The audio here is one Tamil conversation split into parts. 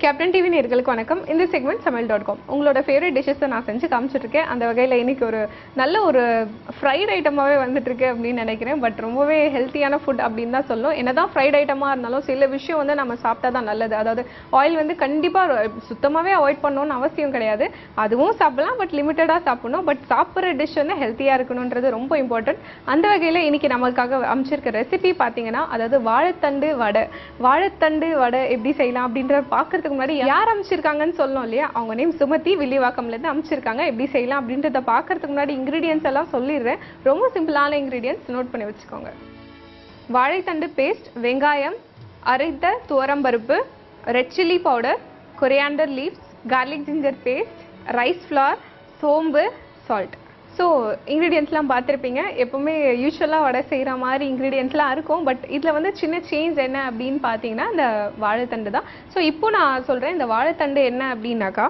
கேப்டன் டிவி நேயர்களுக்கு வணக்கம். இந்த செக்மெண்ட் சமையல்.com உங்களோட ஃபேவரட் டிஷ்ஷஸ் நான் செஞ்சு காமிச்சிட்டு இருக்கேன். அந்த வகையில் இன்னைக்கு ஒரு நல்ல ஒரு ஃப்ரைட் ஐட்டமாகவே வந்துட்டு இருக்கு அப்படின்னு நினைக்கிறேன். பட் ரொம்பவே ஹெல்த்தியான ஃபுட் அப்படின்னு தான் சொல்லணும். என்னதான் ஃப்ரைட் ஐட்டமாக இருந்தாலும் சில விஷயம் வந்து நம்ம சாப்பிட்டா தான் நல்லது. அதாவது ஆயில் வந்து கண்டிப்பாக சுத்தமாகவே அவாய்ட் பண்ணணும்னு அவசியம் கிடையாது. அதுவும் சாப்பிடலாம், பட் லிமிட்டடாக சாப்பிடணும். பட் சாப்பிட்ற டிஷ் வந்து ஹெல்த்தியாக இருக்கணுன்றது ரொம்ப இம்பார்ட்டன்ட். அந்த வகையில் இன்னைக்கு நமக்காக அமைச்சிருக்க ரெசிபி பார்த்தீங்கன்னா, அதாவது வாழைத்தண்டு வடை எப்படி செய்யலாம் அப்படின்ற பார்க்கறதுக்கு முன்னாடி யார் அமைச்சிருக்காங்கன்னு சொல்லணும் இல்லையா? அவங்க நேம் சுமதி, வில்லிவாக்கம்ல இருந்து அமைச்சிருக்காங்க. எப்படி செய்யலாம் அப்படின்றத பார்க்கறதுக்கு முன்னாடி இன்கிரீடியன்ஸ் எல்லாம் சொல்லிடுறேன். ரொம்ப சிம்பிளான இன்கிரீடியன்ஸ் நோட் பண்ணி வச்சுக்கோங்க. வாழைத்தண்டு பேஸ்ட், வெங்காயம், அரைத்த துவரம்பருப்பு, red chilli powder, coriander leaves, garlic ginger paste, rice flour, சோம்பு, சால்ட். ஸோ இன்க்ரீடியன்ஸ்லாம் பார்த்துருப்பீங்க. எப்போவுமே யூஸ்வலாக வடை செய்கிற மாதிரி இன்க்ரீடியன்ஸ்லாம் இருக்கும். பட் இதில் வந்து சின்ன சேஞ்ச் என்ன அப்படின்னு பார்த்தீங்கன்னா இந்த வாழைத்தண்டு தான். ஸோ இப்போ நான் சொல்கிறேன், இந்த வாழைத்தண்டு என்ன அப்படின்னாக்கா,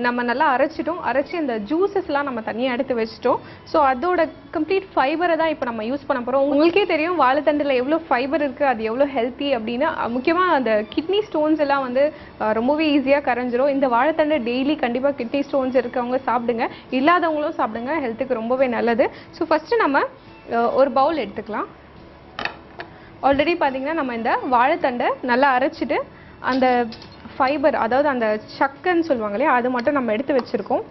நம்ம நல்லா அரைச்சி அந்த ஜூஸஸ்லாம் நம்ம தனியாக எடுத்து வச்சிட்டோம். ஸோ அதோட கம்ப்ளீட் ஃபைபரை தான் இப்போ நம்ம யூஸ் பண்ண போகிறோம். உங்களுக்கே தெரியும் வாழைத்தண்டில் எவ்வளோ ஃபைபர் இருக்குது, அது எவ்வளோ ஹெல்த்தி அப்படின்னு. முக்கியமாக அந்த கிட்னி ஸ்டோன்ஸ் எல்லாம் வந்து ரொம்பவே ஈஸியாக கரைஞ்சிரும். இந்த வாழைத்தண்டு டெய்லி கண்டிப்பாக கிட்னி ஸ்டோன்ஸ் இருக்கவங்க சாப்பிடுங்க, இல்லாதவங்களும் சாப்பிடுங்க, ஹெல்த்துக்கு ரொம்பவே நல்லது. ஸோ ஃபஸ்ட்டு நம்ம ஒரு பவுல் எடுத்துக்கலாம். ஆல்ரெடி பார்த்தீங்கன்னா நம்ம இந்த வாழைத்தண்டை நல்லா அரைச்சிட்டு அந்த ஃபைபர், அதாவது அந்த சக்கைன்னு சொல்லுவாங்க இல்லையா, அது மட்டும் நம்ம எடுத்து வச்சுருக்கோம்.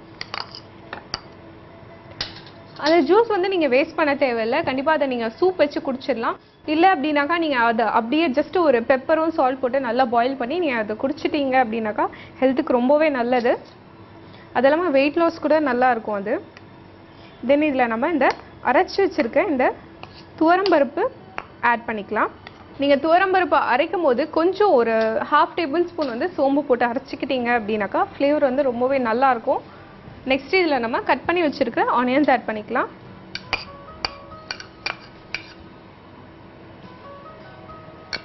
அந்த ஜூஸ் வந்து நீங்கள் வேஸ்ட் பண்ண தேவையில்லை. கண்டிப்பாக அதை நீங்கள் சூப் வச்சு குடிச்சிடலாம். இல்லை அப்படின்னாக்கா நீங்கள் அதை அப்படியே ஜஸ்ட் ஒரு பெப்பரும் சால்ட் போட்டு நல்லா பாயில் பண்ணி நீங்கள் அதை குடிச்சிட்டீங்க அப்படின்னாக்கா ஹெல்த்துக்கு ரொம்பவே நல்லது. அது இல்லாமல் வெயிட் லாஸ் கூட நல்லாயிருக்கும் அது. தென் இதில் நம்ம இந்த அரைச்சி வச்சுருக்க இந்த துவரம்பருப்பு ஆட் பண்ணிக்கலாம். நீங்கள் துவரம்பருப்பு அரைக்கும் போது கொஞ்சம் ஒரு 1/2 டேபிள் ஸ்பூன் வந்து சோம்பு போட்டு அரைச்சிக்கிட்டீங்க அப்படின்னாக்கா ஃப்ளேவர் வந்து ரொம்பவே நல்லாயிருக்கும். நெக்ஸ்ட் இதில் நம்ம கட் பண்ணி வச்சுருக்க ஆனியன்ஸ் ஆட் பண்ணிக்கலாம்.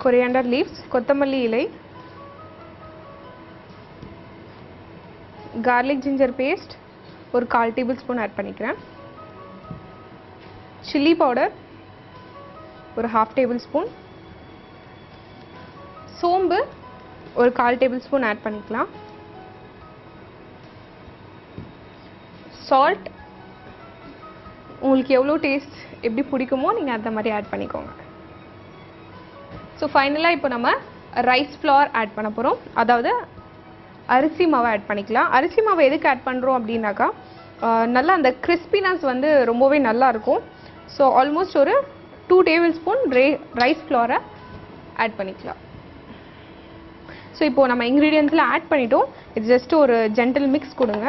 கொரியாண்டர் லீவ்ஸ், கொத்தமல்லி இலை, கார்லிக் ஜிஞ்சர் பேஸ்ட் ஒரு 1/4 டேபிள் ஸ்பூன் ஆட் பண்ணிக்கிறேன். சில்லி பவுடர் ஒரு 1/2 டேபிள் ஸ்பூன், சோம்பு ஒரு 1/4 டேபிள் ஸ்பூன் ஆட் பண்ணிக்கலாம். சால்ட் உங்களுக்கு எவ்வளோ டேஸ்ட் எப்படி பிடிக்குமோ நீங்கள் அந்த மாதிரி ஆட் பண்ணிக்கோங்க. ஸோ ஃபைனலாக இப்போ நம்ம ரைஸ் ஃப்ளார் ஆட் பண்ண போகிறோம். அதாவது அரிசி மாவை ஆட் பண்ணிக்கலாம். அரிசி மாவை எதுக்கு ஆட் பண்ணுறோம் அப்படின்னாக்கா, நல்லா அந்த கிறிஸ்பினஸ் வந்து ரொம்பவே நல்லாயிருக்கும். ஸோ ஆல்மோஸ்ட் ஒரு 2 டேபிள் ஸ்பூன் ரைஸ் ஃப்ளாரை ஆட் பண்ணிக்கலாம். ஸோ இப்போது நம்ம இன்க்ரீடியன்ஸில் ஆட் பண்ணிட்டோம். இது ஜஸ்ட் ஒரு ஜென்டில் மிக்ஸ் கொடுங்க.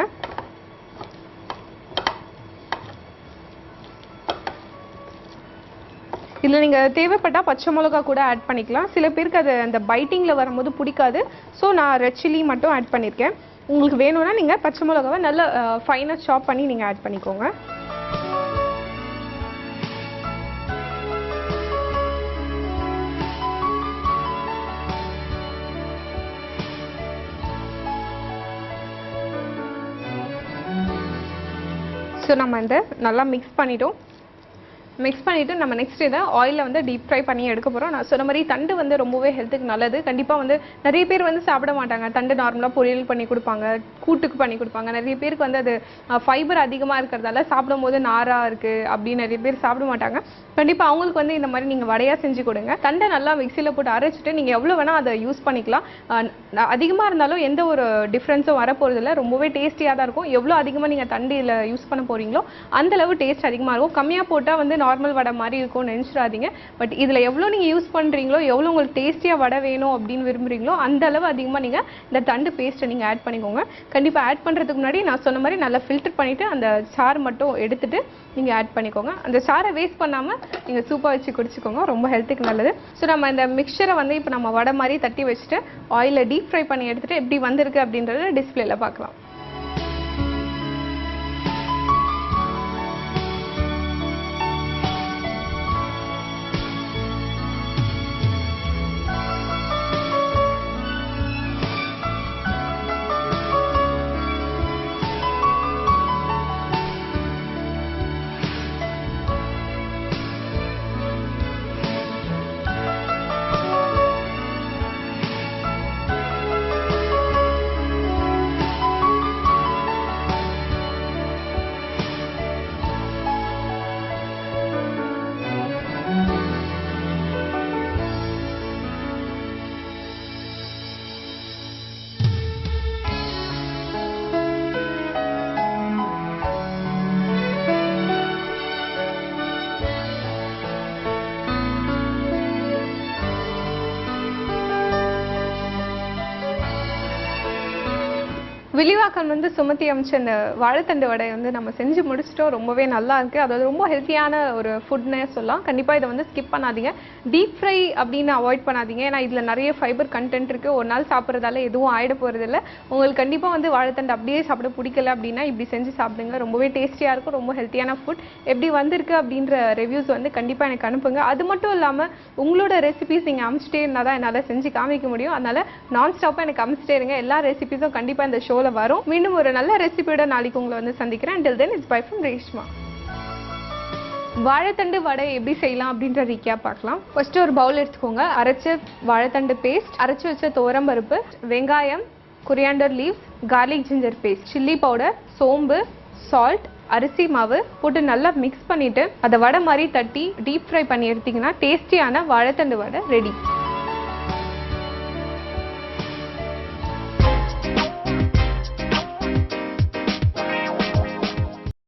இதில் நீங்கள் தேவைப்பட்டால் பச்சை மிளகா கூட ஆட் பண்ணிக்கலாம். சில பேருக்கு அது அந்த பைட்டிங்கில் வரும்போது பிடிக்காது. ஸோ நான் ரெட் சில்லி மட்டும் ஆட் பண்ணியிருக்கேன். உங்களுக்கு வேணும்னா நீங்கள் பச்சை மிளகாவை நல்லா ஃபைனாக சாப் பண்ணி நீங்கள் ஆட் பண்ணிக்கோங்க. ஸோ நம்ம இந்த நல்லா மிக்ஸ் பண்ணிட்டோம். மிக்ஸ் பண்ணிவிட்டு நம்ம நெக்ஸ்ட் இதை ஆயிலில் வந்து டீப் ஃப்ரை பண்ணி எடுக்க போகிறோம். நான் சொன்ன மாதிரி தண்டு வந்து ரொம்பவே ஹெல்த்துக்கு நல்லது. கண்டிப்பாக வந்து நிறைய பேர் வந்து சாப்பிட மாட்டாங்க. தண்டு நார்மலாக பொரியல் பண்ணி கொடுப்பாங்க, கூட்டுக்கு பண்ணி கொடுப்பாங்க. நிறைய பேருக்கு வந்து அது ஃபைபர் அதிகமாக இருக்கிறதால சாப்பிடும் போது நாராக இருக்குது அப்படின்னு நிறைய பேர் சாப்பிட மாட்டாங்க. கண்டிப்பாக அவங்களுக்கு வந்து இந்த மாதிரி நீங்கள் வடையாக செஞ்சு கொடுங்க. தண்டை நல்லா மிக்சியில் போட்டு அரைச்சிட்டு நீங்கள் எவ்வளோ வேணால் அதை யூஸ் பண்ணிக்கலாம். அதிகமாக இருந்தாலும் எந்த ஒரு டிஃப்ரென்ஸும் வரப்போகிறதில்ல. ரொம்பவே டேஸ்டியாக தான் இருக்கும். எவ்வளோ அதிகமாக நீங்கள் தண்டு இதில் யூஸ் பண்ண போகிறீங்களோ அந்தளவு டேஸ்ட் அதிகமாக இருக்கும். கம்மியாக போட்டால் வந்து நார்மல் வடை மாதிரி இருக்கும்னு நினச்சிடாதீங்க. பட் இதில் எவ்வளோ நீங்கள் யூஸ் பண்ணுறீங்களோ, எவ்வளோ உங்களுக்கு டேஸ்டியாக வடை வேணும் அப்படின்னு விரும்புகிறீங்களோ அந்த அளவு அதிகமாக நீங்கள் இந்த தண்டு பேஸ்ட்டை நீங்கள் ஆட் பண்ணிக்கோங்க. கண்டிப்பாக ஆட் பண்ணுறதுக்கு முன்னாடி நான் சொன்ன மாதிரி நல்லா ஃபில்டர் பண்ணிவிட்டு அந்த சாறு மட்டும் எடுத்துகிட்டு நீங்கள் ஆட் பண்ணிக்கோங்க. அந்த சாரை வேஸ்ட் பண்ணாமல் நீங்கள் சூப்பாக வச்சு குடிச்சிக்கோங்க. ரொம்ப ஹெல்த்துக்கு நல்லது. ஸோ நம்ம இந்த மிக்சரை வந்து இப்போ நம்ம வடை மாதிரி தட்டி வச்சுட்டு ஆயிலில் டீப் ஃப்ரை பண்ணி எடுத்துகிட்டு எப்படி வந்திருக்கு அப்படின்றத டிஸ்பிளேல பார்க்கலாம். வில்லிவாக்கம் வந்து சுமத்தி அமைச்ச அந்த வாழைத்தண்டு வடை வந்து நம்ம செஞ்சு முடிச்சிட்டோம். ரொம்பவே நல்லா இருக்குது. அதாவது ரொம்ப ஹெல்த்தியான ஒரு ஃபுட்னே சொல்லலாம். கண்டிப்பாக இதை வந்து ஸ்கிப் பண்ணாதீங்க. டீப் ஃப்ரை அப்படின்னு அவாய்ட் பண்ணாதீங்க. ஏன்னா இதில் நிறைய ஃபைபர் கண்டென்ட் இருக்குது. ஒரு நாள் சாப்பிட்றதால எதுவும் ஆகிட போகிறதில்ல. உங்களுக்கு கண்டிப்பாக வந்து வாழைத்தண்டு அப்படியே சாப்பிட பிடிக்கல அப்படின்னா இப்படி செஞ்சு சாப்பிடுங்க. ரொம்பவே டேஸ்டியாக இருக்கும். ரொம்ப ஹெல்த்தியான ஃபுட். எப்படி வந்திருக்கு அப்படின்ற ரிவ்யூஸ் வந்து கண்டிப்பாக எனக்கு அனுப்புங்க. அது மட்டும் இல்லாமல் உங்களோட ரெசிபிஸ் நீங்கள் அமிச்சிட்டே இருந்தால் தான் என்னால் செஞ்சு காமிக்க முடியும். அதனால் நான் ஸ்டாப்பாக எனக்கு அமிச்சிட்டே இருங்க. எல்லா ரெசிபிஸும் கண்டிப்பாக இந்த ஷோவில் வரும். மீண்டும் ஒரு நல்ல ரெசிபியோட நாளைக்கு உங்களை வந்து சந்திக்கிறேன். Until then, it's bye from Reshma. வாழைத்தண்டு வடை எப்படி செய்யலாம் அப்படின்ற ரீகேப் பார்க்கலாம். ஃபர்ஸ்ட் ஒரு பவுல் எடுத்துக்கோங்க. அரைச்ச வாழைத்தண்டு பேஸ்ட், அரைச்சு வச்ச துவரம் பருப்பு, வெங்காயம், coriander leaves, garlic ginger paste, chilli powder, சோம்பு, சால்ட், அரிசி மாவு போட்டு நல்லா மிக்ஸ் பண்ணிட்டு அதை வடை மாதிரி தட்டி டீப் ஃப்ரை பண்ணி எடுத்தீங்கன்னா டேஸ்டியான வாழைத்தண்டு வடை ரெடி.